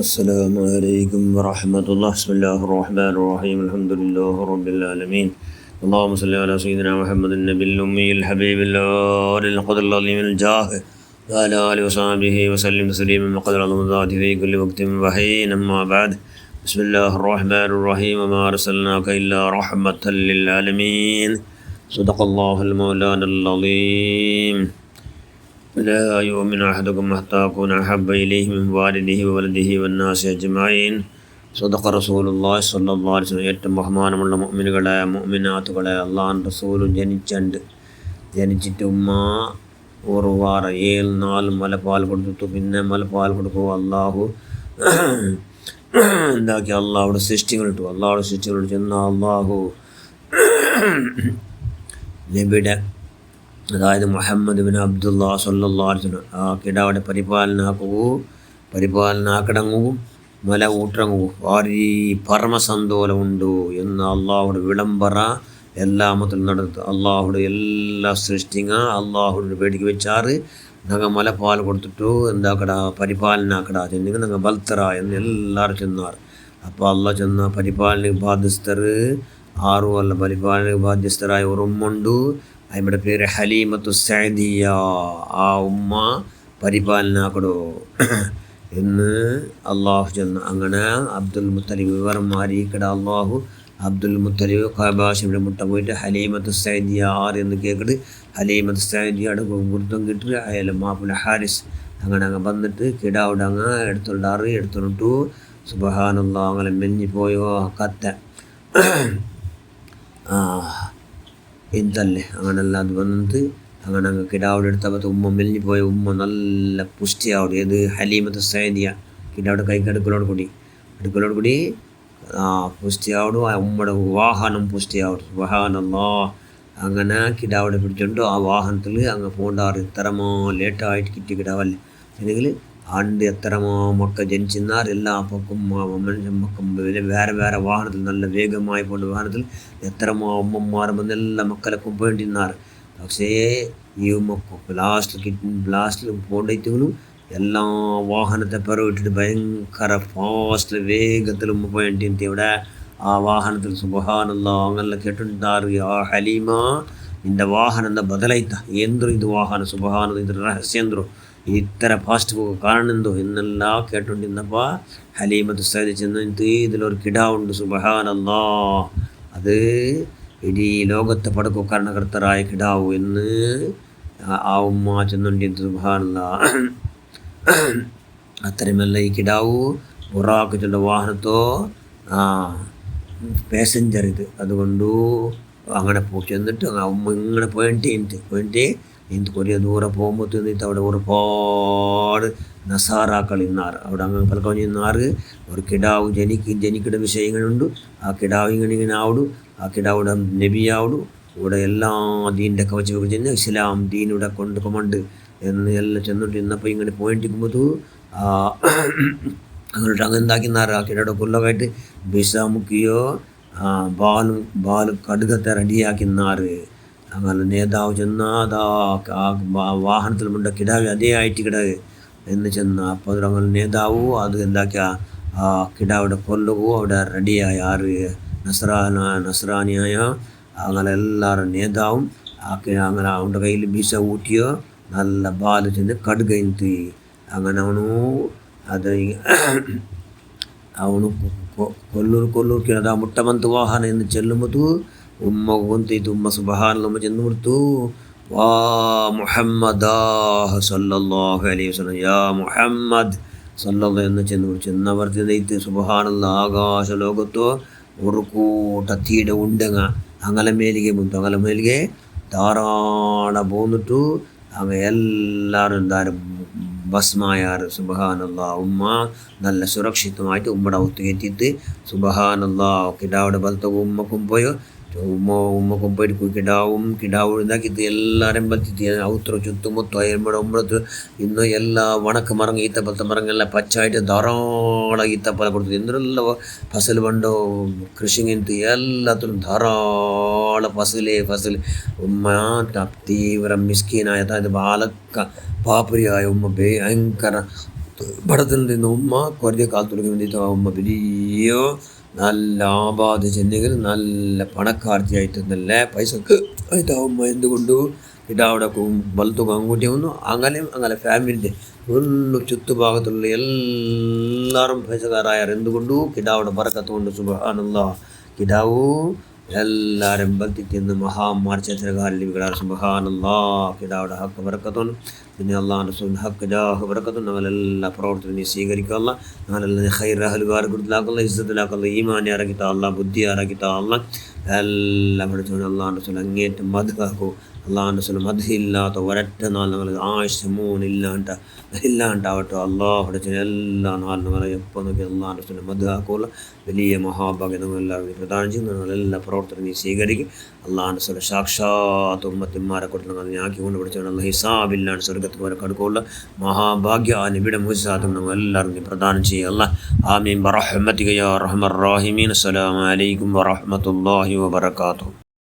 السلام عليكم ورحمة الله. بسم الله الرحمن الرحيم. الحمد لله رب العالمين. اللهم صل على سيدنا محمد النبي الأمي الحبيب الله القدر العظيم الجاه وعلى آله وصحبه وسلم تسليما وقدر عظم ذاته في كل وقت وحين. أما بعد، بسم الله الرحمن الرحيم. وما أرسلناك إلا رحمة للعالمين. صدق الله المولانا العظيم. لا يؤمن أحدكم حتى أكون أحب إليه من والده وولده والناس أجمعين. صدق رسول الله صلى الله عليه وسلم. ഏറ്റവും ബഹുമാനമുള്ള മുഅ്മിനുകളായ മുഅ്മിനാത്തുകളെ, അള്ളാഹുവിൻ്റെ റസൂൽ ജനിച്ചിട്ട് ഉമ്മ ഉറവാറ 7 നാൾ മുലപ്പാൽ കൊടുത്തു. പിന്നെ മുലപ്പാൽ കൊടുക്കുക അള്ളാഹു എന്താക്കി അള്ളാഹുടെ സൃഷ്ടികളിട്ടു. അള്ളാഹുടെ സൃഷ്ടികളിട്ട് ചെന്ന അള്ളാഹു നബിയുടെ, അതായത് മുഹമ്മദ് ബിൻ അബ്ദുല്ലാ സല്ലല്ലാഹു അലൈഹി വസല്ലം ആ കിടാവിടെ പരിപാലനാക്കടങ്ങും മല ഊട്ടറങ്ങും വാരി പരമസന്തോലമുണ്ടു എന്ന് അള്ളാഹുടെ വിളംബറ എല്ലാമത്തിൽ നടത്തു. അള്ളാഹുടെ എല്ലാ സൃഷ്ടിങ്ങ അള്ളാഹുടെ വേടിക്ക് വെച്ചാറ് നങ്ങ മലപ്പാൽ കൊടുത്തിട്ടു എന്താക്കട പരിപാലനാക്കട ചെന്നെങ്കിൽ നങ്ങ ബൽത്തറ എന്ന് എല്ലാവരും ചെന്നാറ്. അപ്പോൾ അള്ളാഹ് ചെന്ന പരിപാലനക്ക് ബാധ്യസ്ഥർ 6 അല്ല പരിപാലനക്ക് ബാധ്യസ്ഥരായ ഒരു ഉമ്മുണ്ട്. അതിൻ്റെ പേര് ഹലീമത്തു സഅദിയ. ആ ഉമ്മ പരിപാലനാക്കടോ എന്ന് അള്ളാഹു ചെന്ന് അങ്ങനെ അബ്ദുൽ മുത്തലിബ് വിവരം മാറിയിക്കട അള്ളാഹു അബ്ദുൽ മുത്തലിബ് ഖബാഷിയുടെ മുട്ട പോയിട്ട് ഹലീമത്തു സഅദിയ ആറ് എന്ന് കേൾക്കിട്ട് ഹലീമത്തു സഅദിയുടെ ഗുരുത്വം കിട്ടി അയാൾ മാപ്പിള ഹാരിസ് അങ്ങനെ വന്നിട്ട് കിടാവിടെ അങ്ങ് എടുത്തോണ്ടിട്ടു. സുബ്ഹാനല്ലാഹ്, അങ്ങനെ മെഞ്ഞിപ്പോയോ കത്ത ഇതല്ലേ അങ്ങനെല്ല അത് വന്നിട്ട് അങ്ങനെ അങ്ങ് കിടാവിടെ എടുത്തപ്പോൾ ഉമ്മ മെലിഞ്ഞു പോയ ഉമ്മ നല്ല പുഷ്ടിയാവും. ഏത് ഹലീമത്ത് സഅദിയ കിടാവിടെ കൈക്കടുക്കലോട് കൂടി പുഷ്ടിയാവിടും. ആ ഉമ്മയുടെ വാഹനം പുഷ്ടിയാവിടും. സുബ്ഹാനല്ലാഹ്, അങ്ങനെ കിടാവിടെ പിടിച്ചോണ്ട് ആ വാഹനത്തിൽ അങ്ങ് പോണ്ടാറ്. എത്രമോ ലേറ്റായിട്ട് കിട്ടിയ കിടാവല്ലേ അല്ലെങ്കിൽ ആണ്ട് എത്രമോ മക്ക ജനിച്ചിരുന്നാർ. എല്ലാ പക്കും മക്കം വേറെ വാഹനത്തിൽ നല്ല വേഗമായി പോണ്ട വാഹനത്തിൽ എത്രമോ ഉമ്മമാർ വന്ന് എല്ലാ മക്കളൊക്കെ പോയിട്ടിരുന്നാർ. പക്ഷേ ഈ ഉമ്മക്ക് ലാസ്റ്റിൽ പോണ്ടെങ്കിലും എല്ലാ വാഹനത്തെ പിറവിട്ടിട്ട് ഭയങ്കര ഫാസ്റ്റ് വേഗത്തിൽ ഉമ്മ പോയിട്ടിരുത്തി. ഇവിടെ ആ വാഹനത്തിൽ സുബ്ഹാനല്ലാഹ് അങ്ങനെ കേട്ടിട്ടുണ്ടാറ്. ആ ഹലീമ നിൻ്റെ വാഹനം എന്താ ബദലായിത്ത എന്തൊരു ഇത് വാഹനം സുബ്ഹാനല്ലാഹ് ഇത് രഹസ്യേന്ദ്രോ ഇത്ര ഫാസ്റ്റ് കാണുന്നുണ്ടോ എന്നെല്ലാം കേട്ടോണ്ടിരുന്നപ്പോൾ ഹലീമത്ത് സഅദിയ ചെന്ന് ഇതിലൊരു കിടാവുണ്ട്. സുബ്ഹാനല്ലാഹ്, അത് ഇടീ ലോകത്തെ പടക്കു കാരണകർത്തരായ കിടാവു എന്ന് ആ ഉമ്മ ചെന്നുകൊണ്ടിരുന്നു. സുബ്ഹാനല്ലാഹ്, അത്രയുമല്ല ഈ കിടാവു ബുറാക്ക് ചെന്ന വാഹനത്തോ പാസഞ്ചർ ഇത് അതുകൊണ്ടു അങ്ങനെ ചെന്നിട്ട് ഉമ്മ ഇങ്ങനെ പോയിട്ട് കുറേ ദൂരെ പോകുമ്പോൾ തിന്നിട്ട് അവിടെ ഒരുപാട് നസാറാക്കൾ ഇന്നാറ്. അവിടെ അങ്ങനെ പലക്കം ഇന്നാറ് ഒരു കിടാവ് ജനിക്കുന്ന വിഷയങ്ങളുണ്ട്. ആ കിടാവ് ഇങ്ങനെ ആവിടും. ആ കിടാവിടെ നബിയാവിടും. ഇവിടെ എല്ലാ ദീൻ്റെ കവച്ച് ചെന്ന് ഇസ്ലാം ദീൻ ഇവിടെ കൊണ്ടുപോകണ്ട് എന്ന് എല്ലാം ചെന്നിട്ട് ഇന്നപ്പോൾ ഇങ്ങനെ പോയിട്ടിരിക്കുമ്പോൾ അങ്ങോട്ട് അങ്ങനെ എന്താക്കിന്നാറ്. ആ കിടാവിടെ കൊല്ലമായിട്ട് ബിസ മുക്കിയോ ബാല് കടുകത്തെ റെഡിയാക്കിന്നാറ്. അങ്ങനെ നേതാവ് ചെന്നാ വാഹനത്തിൽ മുണ്ട കിടാവ് അതേ ആയിട്ട് കിടവ് എന്ന് ചെന്ന. അപ്പോൾ അങ്ങനെ നേതാവ് അത് എന്താക്കിയ ആ കിടാവിടെ കൊല്ലുകയോ അവിടെ റെഡിയായ ആറ് നസ്രാനിയായ അങ്ങനെ എല്ലാവരും നേതാവും അങ്ങനെ അവൻ്റെ കയ്യിൽ ബീസ ഊട്ടിയോ നല്ല ബാല് ചെന്ന് കടുകയിന്തി അങ്ങനെ ಅವನು ಕೊಲ್ಲೂರು ಅದ ಮುಟ್ಟಮಂತು ವಾಹನ ಎಂದು ಚೆಲ್ಲುವುದು ಉಮ್ಮ ಗೊಂತಿತು. ಉಮ್ಮ ಸುಬ್ಹಾನಲ್ಲಹ ಚೆಂದುಬಿಡ್ತು. ವಾ ಮುಹಮ್ಮದ ಸಲ್ಲಲ್ಲಾಹು ಅಲೈಹಿ ವಸಲ್ಲಂ, ಯಾ ಮುಹಮ್ಮದ್ ಸಲ್ಲಲ್ಲಾಹು എന്ന് ചെന്ന ಬರ್ತಿದ್ದೈತೆ. ಸುಬ್ಹಾನಲ್ಲಹ, ಆಕಾಶ ಲೋಕತ್ತು ഒരു കൂട്ട തീട ഉണ്ടങ്ങ അങ്ങനെ മേലിಗೆ ധാരാള പോന്നിട്ടു അങ്ങ് എല്ലാവരും എന്തായാലും ഭസ്മായാറ്. സുബ്ഹാനല്ലാഹ്, ഉമ്മ നല്ല സുരക്ഷിതമായിട്ട് ഉമ്മയുടെ ഒത്തുക എത്തിയിട്ട് സുബ്ഹാനല്ലാഹ് കിടാവിടെ ബലത്തെ ഉമ്മക്കും പോയോ ഉമ്മക്കും പോയിട്ട് കിടാവും ഇതാക്കിയിട്ട് എല്ലാവരും ബലത്തിട്ട് ഔത്ര ചുത്തുമുത്തോ എമ്മടെ ഉമ്മടത്ത് ഇന്ന് എല്ലാ വണക്ക മറങ്ങ ഈത്തപ്പലത്തെ മറങ്ങെല്ലാം പച്ചായിട്ട് ധാരാളം ഈത്തപ്പല കൊടുത്തു. എന്തെಲ್ಲ ಫಸಲು ಬಂಡು ಕೃಷಿಗಿಂತ ಎಲ್ಲത്തിലും ധാരാളം ഫസൽ ഉമ്മ തീവ്ര മിസ്കീനായ അതായത് ബാലക്ക പാപ്പരിയായ ഉമ്മ ഭയങ്കര പടത്തിൽ നിന്ന് ഉമ്മ കുറഞ്ഞ കാലത്തുടങ്ങി വേണ്ടിയിട്ട് ആ ഉമ്മ വലിയ നല്ല ആബാദ് ചെന്നെങ്കിൽ നല്ല പണക്കാർത്തിയായിട്ട് നല്ല പൈസ ആയിട്ട് ആ ഉമ്മ എന്തുകൊണ്ട് കിടാവിടെ ബലത്തുക അങ്ങോട്ടേ വന്നു അങ്ങനെ ഫാമിലിൻ്റെ ഫുള്ള് ചുറ്റുഭാഗത്തുള്ള എല്ലാവരും പൈസക്കാരായാർ എന്തുകൊണ്ടു കിടാവിടെ ബറക്കത്ത് കൊണ്ട് സുബ്ഹാനല്ലാഹ് കിടാവു എല്ലാവരും ബലത്തിന്ന് മഹാമാർച്ചകാരിൽ സുബ്ഹാനല്ലാഹ് കിടാവിടെ ഹക്ക് ബറക്കത്തുണ്ട് പിന്നെ അള്ളാഹുൻ്റെ റസൂലിൻ്റെ ഹക്ക് ജാഹ് ബറക്കത്തുണ്ട് ഞങ്ങളെല്ലാ പ്രവർത്തനം നീ സ്വീകരിക്കുക ഞങ്ങളെല്ലാം ഖൈർ അഹ്ലുകാർ കൊടുത്തിലാക്കുക ഇസ്സത്തിലാക്കുക ഈമാനെ ഇറക്കിത്ത അള്ളാഹ് ബുദ്ധി ഇറക്കിത്ത അള്ളാഹ് എല്ലാം പഠിച്ചു അള്ളാഹുൻ്റെ റസൂൽ അങ്ങേറ്റം മദ്ഹാക്കൂ അള്ളാഹുൻ്റെ റസൂൽ മദ്ഹില്ലാത്ത ഒരൊറ്റ നാൾ ഞങ്ങൾ ഇല്ലാണ്ടാവട്ടെ അള്ളാഹു പഠിച്ച എല്ലാ നാളും ഞങ്ങളെ എപ്പോൾ നോക്കി അള്ളാഹുൻ്റെ റസൂൽ മദ്ഹാക്കുള്ള വലിയ മഹാഭാഗ്യം ഞങ്ങളെല്ലാവരും പ്രദാനം ചെയ്യുന്നു ഞങ്ങളെല്ലാ പ്രവർത്തനം നീ സ്വീകരിക്കും അള്ളാഹുൻ്റെ റസൂൽ സാക്ഷാത്ത് ഉമ്മത്തിന്മാരെ കൊടുത്ത് ഞങ്ങൾ ആക്കിക്കൊണ്ട് പഠിച്ചു അള്ളാഹ് ഹിസാബില്ലാണ്ട് സ്വർഗത്തിൽ വരെ കടുക്കുള്ള മഹാഭാഗ്യ ആ നബിയുടെ മുസാത്തും ഞങ്ങൾ എല്ലാവരും നീ പ്രദാനം ചെയ്യുക അല്ലാഹ് ആമീൻ ബറഹ്മതിക യാ അർഹമർ റഹീമീൻ അസ്സലാമു അലൈക്കും വറഹ്മത്തുള്ളാഹി വബറകാതുഹു.